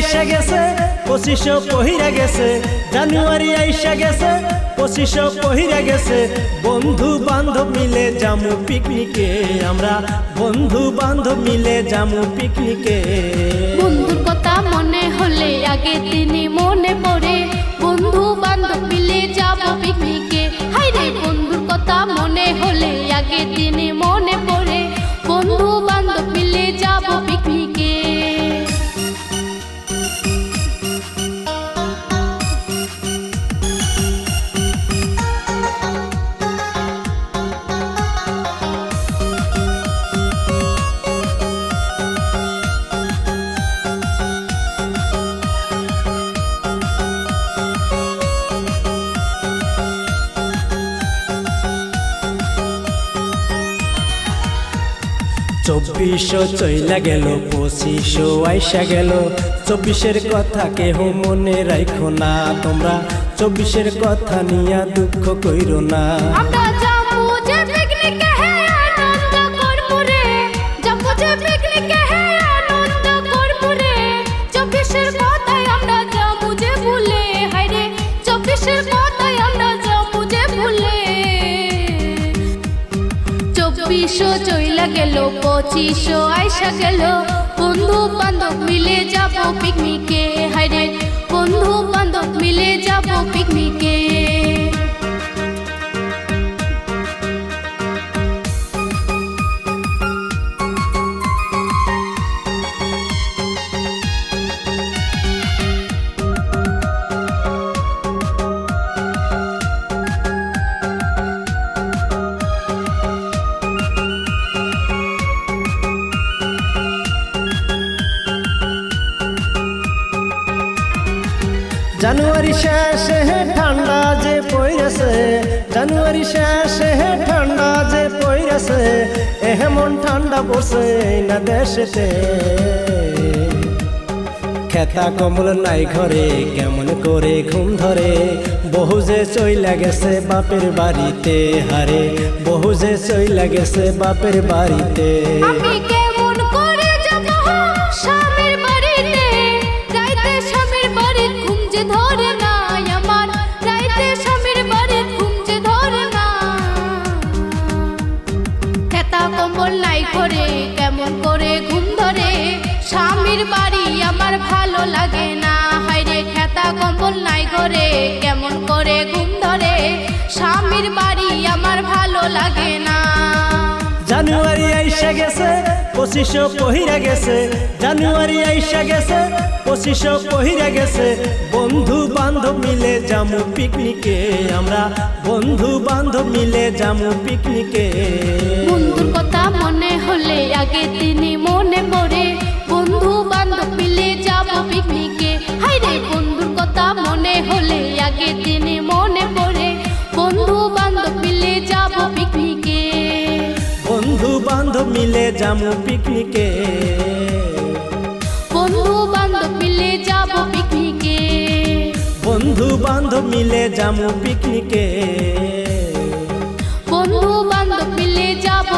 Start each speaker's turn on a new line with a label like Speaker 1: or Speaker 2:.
Speaker 1: আইসা গেছে 2500 পহিরা গেছে, জানুয়ারি আইসা গেছে 2500 পহিরা গেছে। বন্ধু বান্ধব মিলে যামু পিকনিকে, আমরা বন্ধু বান্ধব মিলে যামু পিকনিকে।
Speaker 2: বন্ধুর কথা মনে হলে আগে তিনি মনে পড়ে, বন্ধু বান্ধব মিলে যাব পিকনিকে। হাইরে বন্ধুর কথা মনে হলে আগে তিনি মনে পড়ে, বন্ধু বান্ধব মিলে যাব পিকনিকে।
Speaker 1: চব্বিশশো চইলা গেল 2500 আইসা গেল। 24-এর কথা কেহ মনে রাখো না তোমরা, 24-এর কথা নিয়া দুঃখ কইরো না।
Speaker 2: আমরা যাবো যে পিকনিকে হে আনন্দ করব রে, যাবো যে পিকনিকে হে আনন্দ করব রে। 24-এর কথাই আমরা যাবো যে ভুলে, হায়রে 24-এর কথাই আমরা যাবো যে ভুলে। 2400 চইলা গেল 2500 আইসা গেল, বন্ধু বান্ধব মিলে যাব পিকনিকে। হায়রে বন্ধু বান্ধব মিলে যাব পিকনিকে।
Speaker 1: জানুয়ারি শেষে ঠান্ডা যে পইরেছে, জানুয়ারি শেষে ঠান্ডা যে পইরেছে। এমন ঠান্ডা পড়ছে না দেশেতে, খেতা কম্বল নাই ঘরে, কেমন করে ঘুম ধরে। বহু যে চইলা গেছে বাপের বাড়িতে, হারে বহু যে চইলা গেছে বাপের বাড়িতে।
Speaker 2: আমি কেমন করে যাব স্বামীর বাড়িতে, রাইতে স্বামীর বাড়ির ঘুম যে ধরে না আমার, রাইতে স্বামীর বাড়ির ঘুম যে ধরে না। খেতা কম্বল নাই ঘরে, কেমন করে ঘুম ধরে। স্বামীর বাড়ি আমার ভালো লাগে না, হায়রে খেতা কম্বল নাই ঘরে, কেমন করে ঘুম ধরে। স্বামীর বাড়ি আমার ভালো লাগে না।
Speaker 1: জানুয়ারি আইসা গেছে 2500 পহিরা গেছে, জানুয়ারি আইসা গেছে 2500 পহিরা গেছে। বন্ধু বান্ধব মিলে যামু পিকনিকে, আমরা বন্ধু বান্ধব মিলে যামু পিকনিকে।
Speaker 2: বন্ধুর কথা মনে হলে আগে তিনি মনে পড়ে, বন্ধু বান্ধব মিলে যাব পিকনিকে। হায়রে বন্ধুর কথা মনে হলে আগে তিনি মনে পড়ে, বন্ধু বান্ধব মিলে যাব পিকনিকে।
Speaker 1: বন্ধু বান্ধব মিলে যামু পিকনিকে,
Speaker 2: বন্ধু বান্ধব মিলে যাব পিকনিকে।
Speaker 1: বন্ধু বান্ধব মিলে যামু পিকনিকে,
Speaker 2: বন্ধু বান্ধব মিলে যাব।